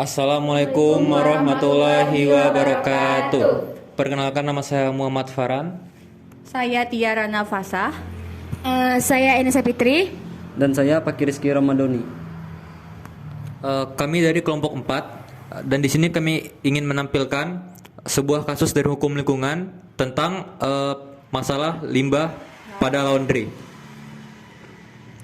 Assalamualaikum warahmatullahi wabarakatuh. Perkenalkan, nama saya Muhammad Farhan. Saya Tiara Nafasah. Saya Enesa Fitri. Dan saya Pak Rizky Ramadhani. Kami dari kelompok 4 dan di sini kami ingin menampilkan sebuah kasus dari hukum lingkungan tentang masalah limbah pada laundry.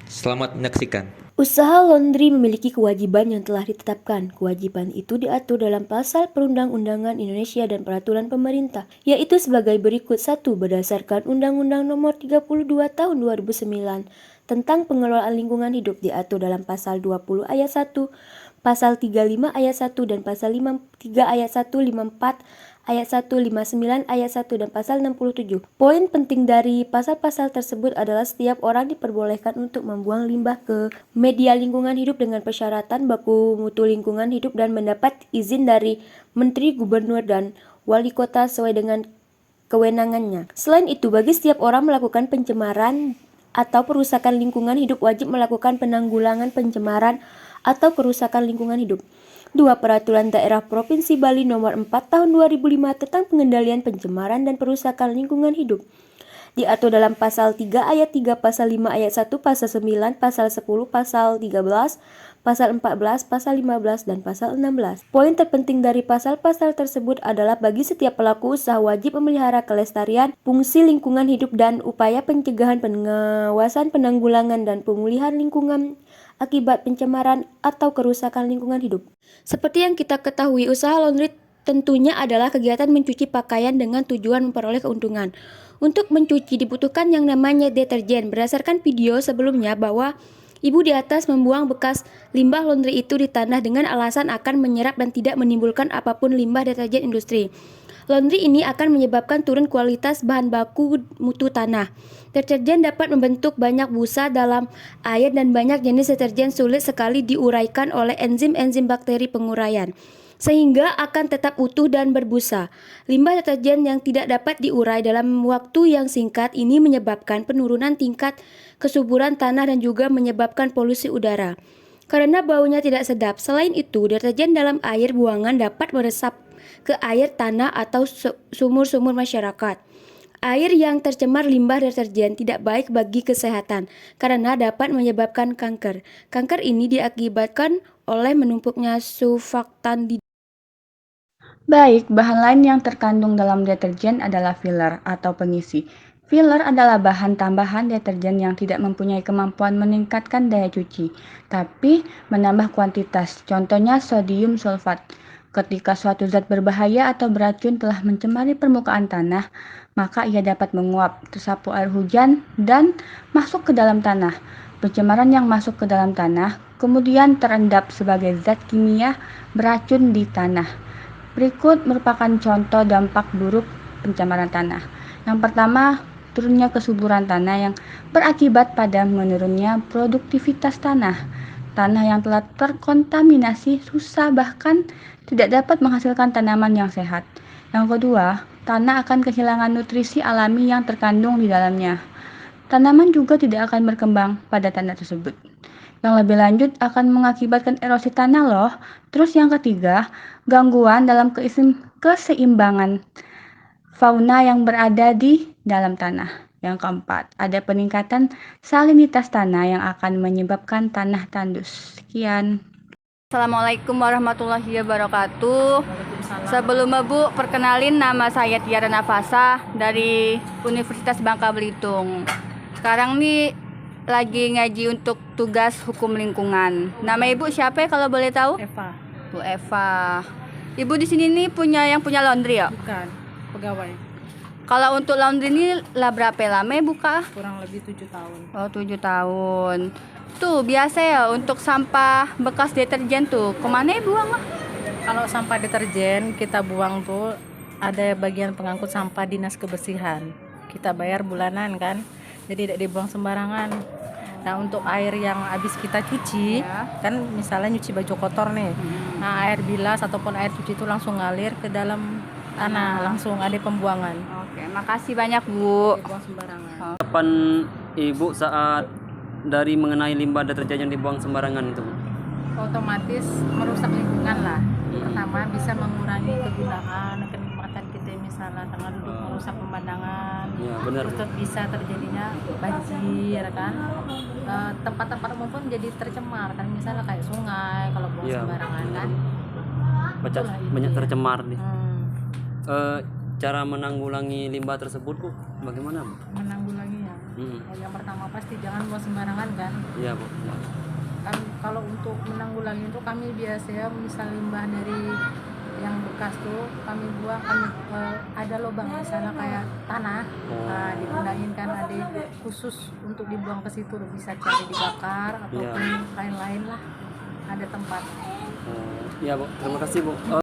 Selamat menyaksikan. Usaha laundry memiliki kewajiban yang telah ditetapkan. Kewajiban itu diatur dalam pasal Perundang-undangan Indonesia dan peraturan pemerintah, yaitu sebagai berikut. 1. Berdasarkan Undang-Undang Nomor 32 Tahun 2009 tentang pengelolaan lingkungan hidup, diatur dalam pasal 20 ayat 1, pasal 35 ayat 1 dan pasal 53 ayat 1, 54 ayat 1, 59 ayat 1 dan pasal 67. Poin penting dari pasal-pasal tersebut adalah setiap orang diperbolehkan untuk membuang limbah ke media lingkungan hidup dengan persyaratan baku mutu lingkungan hidup dan mendapat izin dari menteri, gubernur, dan wali kota sesuai dengan kewenangannya. Selain itu, bagi setiap orang melakukan pencemaran atau perusakan lingkungan hidup wajib melakukan penanggulangan pencemaran atau kerusakan lingkungan hidup. 2. Peraturan Daerah Provinsi Bali Nomor 4 Tahun 2005 tentang pengendalian pencemaran dan perusakan lingkungan hidup. Diatur dalam pasal 3 ayat 3, pasal 5 ayat 1, pasal 9, pasal 10, pasal 13, pasal 14, pasal 15, dan pasal 16. Poin terpenting dari pasal-pasal tersebut adalah bagi setiap pelaku usaha wajib memelihara kelestarian, fungsi lingkungan hidup, dan upaya pencegahan, pengawasan, penanggulangan, dan pemulihan lingkungan akibat pencemaran atau kerusakan lingkungan hidup. Seperti yang kita ketahui, usaha laundry tentunya adalah kegiatan mencuci pakaian dengan tujuan memperoleh keuntungan. Untuk mencuci dibutuhkan yang namanya deterjen. Berdasarkan video sebelumnya bahwa ibu di atas membuang bekas limbah laundry itu di tanah dengan alasan akan menyerap dan tidak menimbulkan apapun limbah deterjen industri. Laundry ini akan menyebabkan turun kualitas bahan baku mutu tanah. Deterjen dapat membentuk banyak busa dalam air dan banyak jenis deterjen sulit sekali diuraikan oleh enzim-enzim bakteri penguraian, sehingga akan tetap utuh dan berbusa. Limbah deterjen yang tidak dapat diurai dalam waktu yang singkat ini menyebabkan penurunan tingkat kesuburan tanah dan juga menyebabkan polusi udara karena baunya tidak sedap. Selain itu, deterjen dalam air buangan dapat meresap ke air tanah atau sumur-sumur masyarakat. Air yang tercemar limbah deterjen tidak baik bagi kesehatan karena dapat menyebabkan kanker. Kanker ini diakibatkan oleh menumpuknya surfaktan di. Baik, bahan lain yang terkandung dalam deterjen adalah filler atau pengisi. Filler adalah bahan tambahan deterjen yang tidak mempunyai kemampuan meningkatkan daya cuci, tapi menambah kuantitas. Contohnya sodium sulfat. Ketika suatu zat berbahaya atau beracun telah mencemari permukaan tanah, maka ia dapat menguap, tersapu air hujan, dan masuk ke dalam tanah. Pencemaran yang masuk ke dalam tanah kemudian terendap sebagai zat kimia beracun di tanah. Berikut merupakan contoh dampak buruk pencemaran tanah. Yang pertama, turunnya kesuburan tanah yang berakibat pada menurunnya produktivitas tanah. Tanah yang telah terkontaminasi susah bahkan tidak dapat menghasilkan tanaman yang sehat. Yang kedua, tanah akan kehilangan nutrisi alami yang terkandung di dalamnya. Tanaman juga tidak akan berkembang pada tanah tersebut. Yang lebih lanjut akan mengakibatkan erosi tanah loh. Terus yang ketiga, gangguan dalam keseimbangan fauna yang berada di dalam tanah. Yang keempat, ada peningkatan salinitas tanah yang akan menyebabkan tanah tandus. Sekian. Assalamualaikum warahmatullahi wabarakatuh. Sebelum Bu, perkenalin, nama saya Tiara Nafasah dari Universitas Bangka Belitung. Sekarang nih lagi ngaji untuk tugas hukum lingkungan. Nama Ibu siapa ya kalau boleh tahu? Eva. Bu Eva. Ibu di sini nih yang punya laundry ya? Bukan, pegawai. Kalau untuk laundry ini lah berapa lama ya buka? Kurang lebih 7 tahun. Oh, 7 tahun. Tuh biasa ya untuk sampah bekas deterjen tuh kemana ya buang lah? Kalau sampah deterjen kita buang tuh ada bagian pengangkut sampah dinas kebersihan. Kita bayar bulanan kan, jadi tidak dibuang sembarangan. Nah untuk air yang habis kita cuci, kan misalnya nyuci baju kotor nih, nah air bilas ataupun air cuci itu langsung ngalir ke dalam tanah, langsung ada pembuangan. Oke, makasih banyak Bu. Dibuang sembarangan. Kapan Ibu saat dari mengenai limbah deterjen yang dibuang sembarangan itu? otomatis merusak lingkungan lah. Pertama bisa mengurangi kegunaan kenikmatan kita, misalnya tengah duduk merusak pemandangan. Ya, benar. Terus bisa terjadinya banjir kan. Tempat-tempat umum pun jadi tercemar kan, misalnya kayak sungai kalau buang Iya. sembarangan kan. Itulah Banyak intinya. tercemar nih. Hmm, Cara menanggulangi limbah tersebut Bu, bagaimana Bu? menanggulangi ya. Yang pertama pasti jangan buang sembarangan kan. Iya Bu. Kan kalau untuk menanggulangi itu kami biasanya misal limbah dari yang bekas tuh kami buang, kami ada lubang misalnya kayak tanah, nah, digunain kan ada khusus untuk dibuang ke situ, bisa cari dibakar ataupun lain-lain lah, ada tempat. Iya Bu, terima kasih Bu.